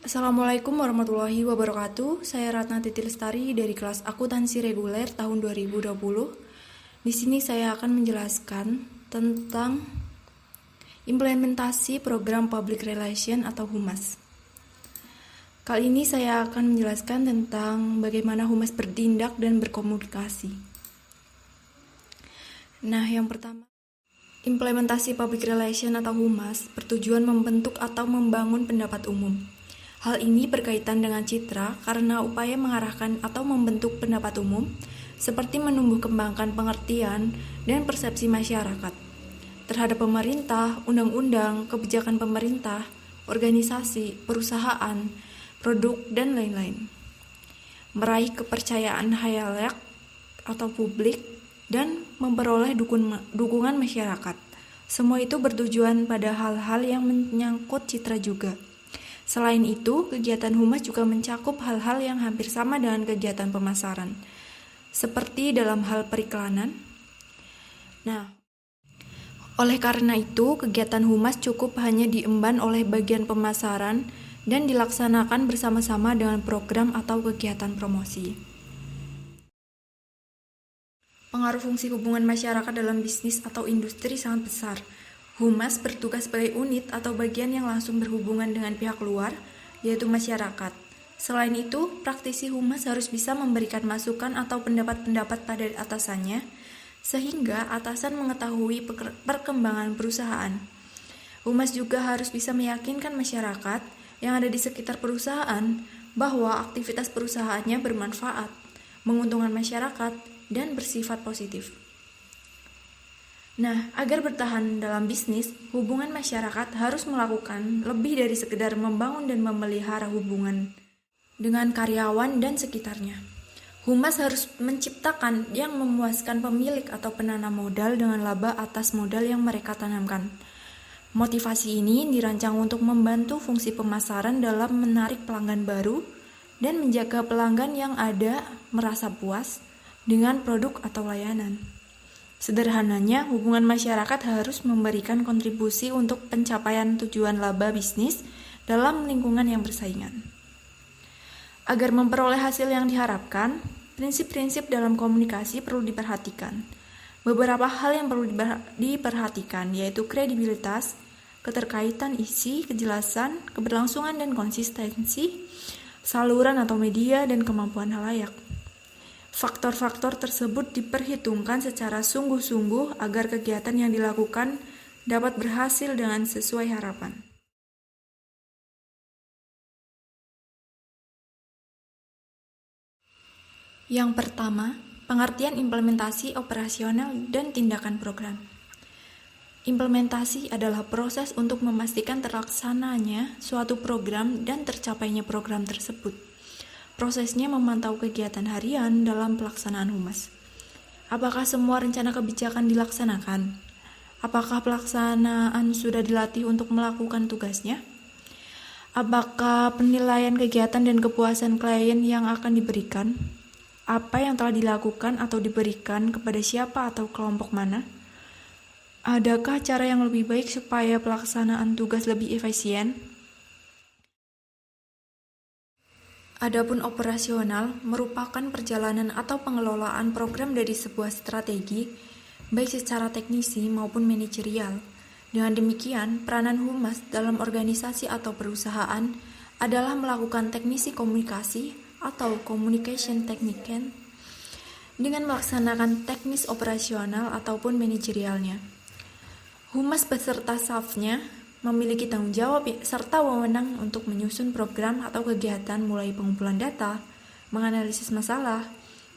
Assalamualaikum warahmatullahi wabarakatuh. Saya Ratna Titi Lestari dari kelas Akuntansi Reguler tahun 2020. Di sini saya akan menjelaskan tentang implementasi program Public Relation atau Humas. Kali ini saya akan menjelaskan tentang bagaimana Humas bertindak dan berkomunikasi. Nah, yang pertama, implementasi Public Relation atau Humas bertujuan membentuk atau membangun pendapat umum. Hal ini berkaitan dengan citra karena upaya mengarahkan atau membentuk pendapat umum seperti menumbuh kembangkan pengertian dan persepsi masyarakat terhadap pemerintah, undang-undang, kebijakan pemerintah, organisasi, perusahaan, produk, dan lain-lain. Meraih kepercayaan khalayak atau publik dan memperoleh dukungan masyarakat. Semua itu bertujuan pada hal-hal yang menyangkut citra juga. Selain itu, kegiatan Humas juga mencakup hal-hal yang hampir sama dengan kegiatan pemasaran, seperti dalam hal periklanan. Nah, oleh karena itu, kegiatan Humas cukup hanya diemban oleh bagian pemasaran dan dilaksanakan bersama-sama dengan program atau kegiatan promosi. Pengaruh fungsi hubungan masyarakat dalam bisnis atau industri sangat besar. Humas bertugas sebagai unit atau bagian yang langsung berhubungan dengan pihak luar, yaitu masyarakat. Selain itu, praktisi Humas harus bisa memberikan masukan atau pendapat-pendapat pada atasannya, sehingga atasan mengetahui perkembangan perusahaan. Humas juga harus bisa meyakinkan masyarakat yang ada di sekitar perusahaan bahwa aktivitas perusahaannya bermanfaat, menguntungkan masyarakat, dan bersifat positif. Nah, agar bertahan dalam bisnis, hubungan masyarakat harus melakukan lebih dari sekedar membangun dan memelihara hubungan dengan karyawan dan sekitarnya. Humas harus menciptakan yang memuaskan pemilik atau penanam modal dengan laba atas modal yang mereka tanamkan. Motivasi ini dirancang untuk membantu fungsi pemasaran dalam menarik pelanggan baru dan menjaga pelanggan yang ada merasa puas dengan produk atau layanan. Sederhananya, hubungan masyarakat harus memberikan kontribusi untuk pencapaian tujuan laba bisnis dalam lingkungan yang bersaingan. Agar memperoleh hasil yang diharapkan, prinsip-prinsip dalam komunikasi perlu diperhatikan. Beberapa hal yang perlu diperhatikan yaitu kredibilitas, keterkaitan isi, kejelasan, keberlangsungan dan konsistensi, saluran atau media, dan kemampuan halayak. Faktor-faktor tersebut diperhitungkan secara sungguh-sungguh agar kegiatan yang dilakukan dapat berhasil dengan sesuai harapan. Yang pertama, pengertian implementasi operasional dan tindakan program. Implementasi adalah proses untuk memastikan terlaksananya suatu program dan tercapainya program tersebut. Prosesnya memantau kegiatan harian dalam pelaksanaan Humas. Apakah semua rencana kebijakan dilaksanakan? Apakah pelaksanaan sudah dilatih untuk melakukan tugasnya? Apakah penilaian kegiatan dan kepuasan klien yang akan diberikan? Apa yang telah dilakukan atau diberikan kepada siapa atau kelompok mana? Adakah cara yang lebih baik supaya pelaksanaan tugas lebih efisien? Adapun operasional merupakan perjalanan atau pengelolaan program dari sebuah strategi, baik secara teknisi maupun manajerial. Dengan demikian, peranan Humas dalam organisasi atau perusahaan adalah melakukan teknisi komunikasi atau communication technician dengan melaksanakan teknis operasional ataupun manajerialnya. Humas beserta stafnya memiliki tanggung jawab serta wewenang untuk menyusun program atau kegiatan mulai pengumpulan data, menganalisis masalah,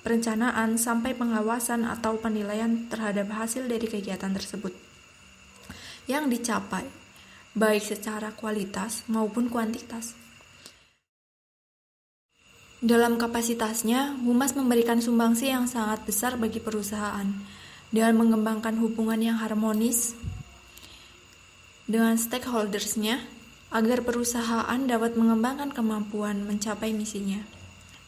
perencanaan, sampai pengawasan atau penilaian terhadap hasil dari kegiatan tersebut yang dicapai, baik secara kualitas maupun kuantitas. Dalam kapasitasnya, Humas memberikan sumbangsi yang sangat besar bagi perusahaan dengan mengembangkan hubungan yang harmonis dengan stakeholders-nya agar perusahaan dapat mengembangkan kemampuan mencapai misinya.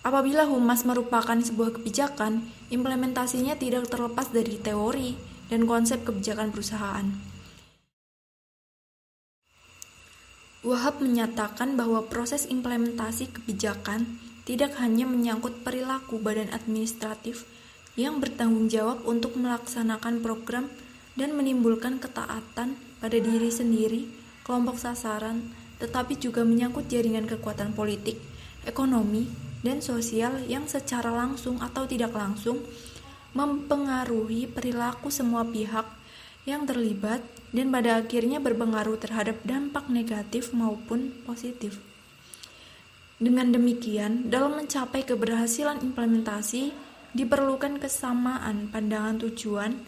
Apabila Humas merupakan sebuah kebijakan, implementasinya tidak terlepas dari teori dan konsep kebijakan perusahaan. Wahab menyatakan bahwa proses implementasi kebijakan tidak hanya menyangkut perilaku badan administratif yang bertanggung jawab untuk melaksanakan program dan menimbulkan ketaatan pada diri sendiri, kelompok sasaran, tetapi juga menyangkut jaringan kekuatan politik, ekonomi, dan sosial yang secara langsung atau tidak langsung mempengaruhi perilaku semua pihak yang terlibat dan pada akhirnya berpengaruh terhadap dampak negatif maupun positif. Dengan demikian, dalam mencapai keberhasilan implementasi, diperlukan kesamaan pandangan tujuan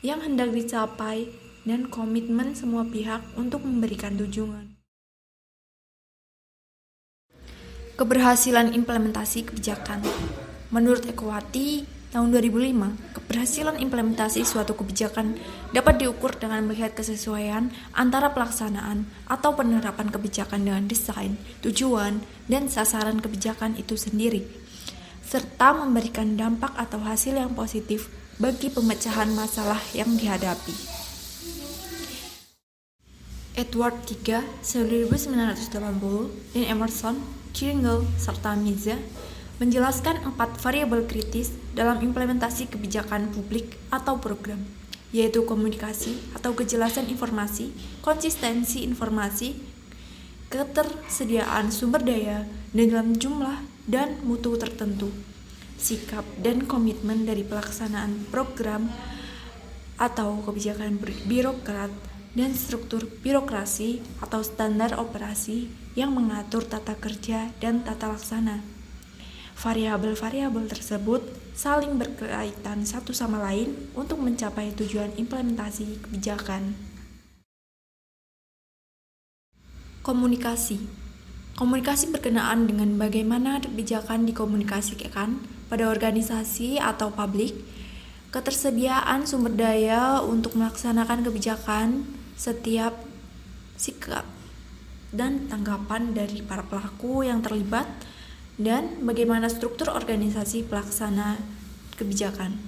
yang hendak dicapai dan komitmen semua pihak untuk memberikan tujuan. Keberhasilan implementasi kebijakan. Menurut Equati, tahun 2005, keberhasilan implementasi suatu kebijakan dapat diukur dengan melihat kesesuaian antara pelaksanaan atau penerapan kebijakan dengan desain, tujuan, dan sasaran kebijakan itu sendiri, serta memberikan dampak atau hasil yang positif bagi pemecahan masalah yang dihadapi. Edward III, 1980, dan Emerson, Kringle, serta Miza menjelaskan 4 variabel kritis dalam implementasi kebijakan publik atau program, yaitu komunikasi atau kejelasan informasi, konsistensi informasi, ketersediaan sumber daya dalam jumlah dan mutu tertentu, sikap dan komitmen dari pelaksanaan program atau kebijakan birokrat, dan struktur birokrasi atau standar operasi yang mengatur tata kerja dan tata laksana. Variabel-variabel tersebut saling berkaitan satu sama lain untuk mencapai tujuan implementasi kebijakan. Komunikasi. Komunikasi berkenaan dengan bagaimana kebijakan dikomunikasikan pada organisasi atau publik, ketersediaan sumber daya untuk melaksanakan kebijakan, setiap sikap dan tanggapan dari para pelaku yang terlibat, dan bagaimana struktur organisasi pelaksana kebijakan.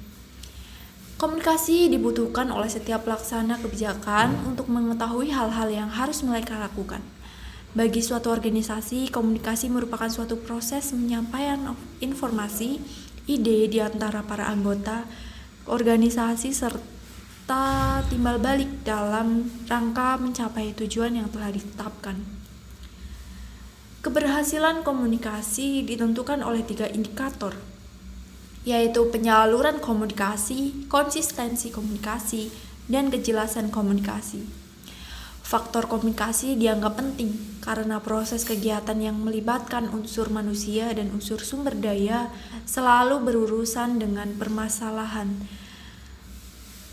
Komunikasi dibutuhkan oleh setiap pelaksana kebijakan untuk mengetahui hal-hal yang harus mereka lakukan. Bagi suatu organisasi, komunikasi merupakan suatu proses penyampaian informasi, ide di antara para anggota organisasi serta timbal balik dalam rangka mencapai tujuan yang telah ditetapkan. Keberhasilan komunikasi ditentukan oleh 3 indikator, yaitu penyaluran komunikasi, konsistensi komunikasi, dan kejelasan komunikasi. Faktor komunikasi dianggap penting karena proses kegiatan yang melibatkan unsur manusia dan unsur sumber daya selalu berurusan dengan permasalahan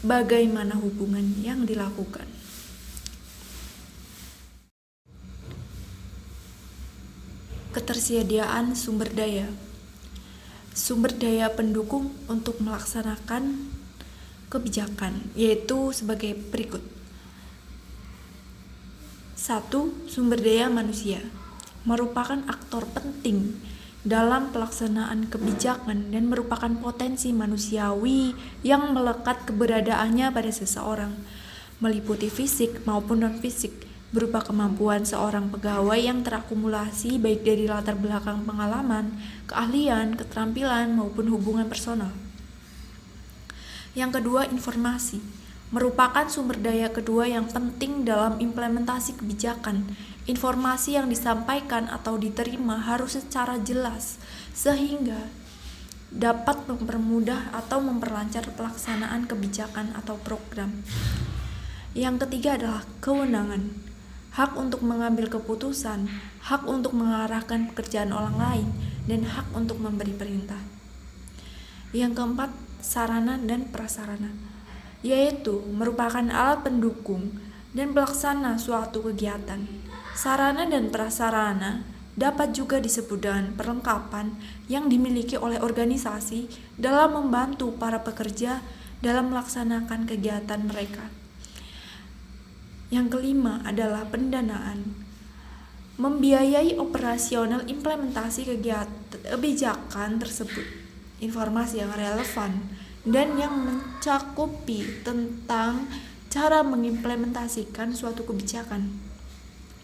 bagaimana hubungan yang dilakukan. Ketersediaan sumber daya. Sumber daya pendukung untuk melaksanakan kebijakan, yaitu sebagai berikut. 1. Sumber daya manusia merupakan aktor penting dalam pelaksanaan kebijakan dan merupakan potensi manusiawi yang melekat keberadaannya pada seseorang, meliputi fisik maupun non-fisik, berupa kemampuan seorang pegawai yang terakumulasi baik dari latar belakang pengalaman, keahlian, keterampilan, maupun hubungan personal. Yang kedua, informasi merupakan sumber daya kedua yang penting dalam implementasi kebijakan. Informasi yang disampaikan atau diterima harus secara jelas sehingga dapat mempermudah atau memperlancar pelaksanaan kebijakan atau program. Yang ketiga adalah kewenangan. Hak untuk mengambil keputusan, hak untuk mengarahkan pekerjaan orang lain, dan hak untuk memberi perintah. Yang keempat, sarana dan prasarana, yaitu merupakan alat pendukung dan pelaksana suatu kegiatan. Sarana dan prasarana dapat juga disebut dengan perlengkapan yang dimiliki oleh organisasi dalam membantu para pekerja dalam melaksanakan kegiatan mereka. Yang kelima adalah pendanaan, membiayai operasional implementasi kebijakan tersebut. Informasi yang relevan dan yang mencakupi tentang cara mengimplementasikan suatu kebijakan.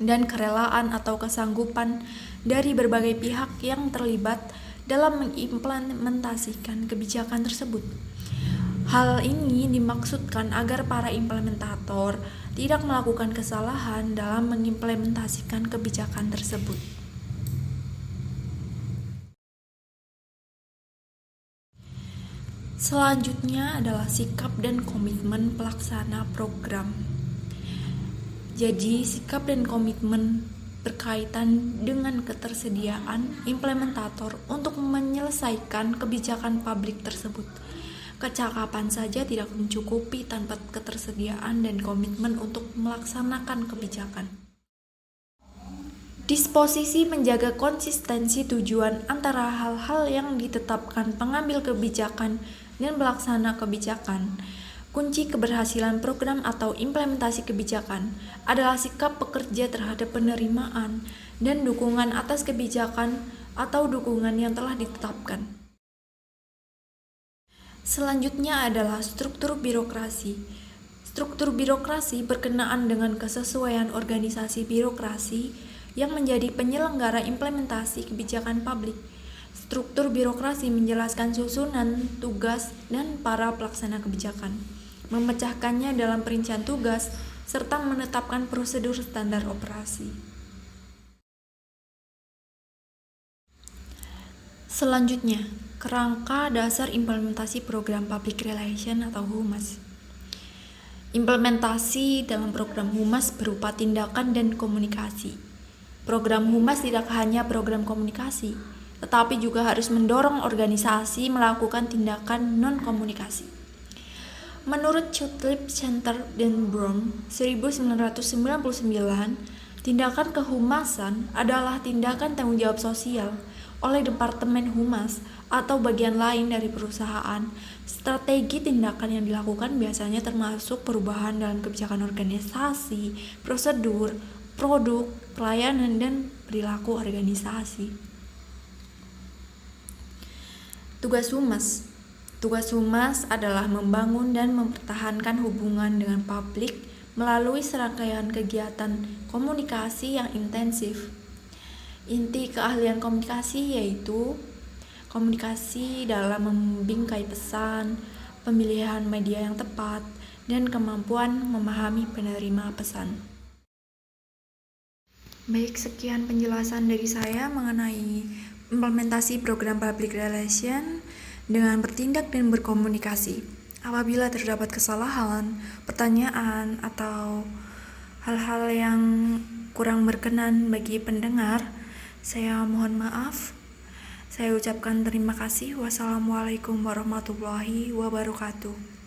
dan kerelaan atau kesanggupan dari berbagai pihak yang terlibat dalam mengimplementasikan kebijakan tersebut. Hal ini dimaksudkan agar para implementator tidak melakukan kesalahan dalam mengimplementasikan kebijakan tersebut. Selanjutnya adalah sikap dan komitmen pelaksana program. Jadi, sikap dan komitmen berkaitan dengan ketersediaan implementator untuk menyelesaikan kebijakan publik tersebut. Kecakapan saja tidak mencukupi tanpa ketersediaan dan komitmen untuk melaksanakan kebijakan. Disposisi menjaga konsistensi tujuan antara hal-hal yang ditetapkan pengambil kebijakan dan pelaksana kebijakan. Kunci keberhasilan program atau implementasi kebijakan adalah sikap pekerja terhadap penerimaan dan dukungan atas kebijakan atau dukungan yang telah ditetapkan. Selanjutnya adalah struktur birokrasi. Struktur birokrasi berkenaan dengan kesesuaian organisasi birokrasi yang menjadi penyelenggara implementasi kebijakan publik. Struktur birokrasi menjelaskan susunan, tugas, dan para pelaksana kebijakan, memecahkannya dalam perincian tugas, serta menetapkan prosedur standar operasi. Selanjutnya, kerangka dasar implementasi program public relation atau HUMAS. Implementasi dalam program HUMAS berupa tindakan dan komunikasi. Program HUMAS tidak hanya program komunikasi, tetapi juga harus mendorong organisasi melakukan tindakan non-komunikasi. Menurut Cutlip Center dan Brown 1999, tindakan kehumasan adalah tindakan tanggung jawab sosial oleh Departemen Humas atau bagian lain dari perusahaan. Strategi tindakan yang dilakukan biasanya termasuk perubahan dalam kebijakan organisasi, prosedur, produk, pelayanan, dan perilaku organisasi. Tugas Humas. Tugas Humas adalah membangun dan mempertahankan hubungan dengan publik melalui serangkaian kegiatan komunikasi yang intensif. Inti keahlian komunikasi yaitu komunikasi dalam membingkai pesan, pemilihan media yang tepat, dan kemampuan memahami penerima pesan. Baik, sekian penjelasan dari saya mengenai implementasi program public relation dengan bertindak dan berkomunikasi. Apabila terdapat kesalahan, pertanyaan, atau hal-hal yang kurang berkenan bagi pendengar, saya mohon maaf. Saya ucapkan terima kasih. Wassalamualaikum warahmatullahi wabarakatuh.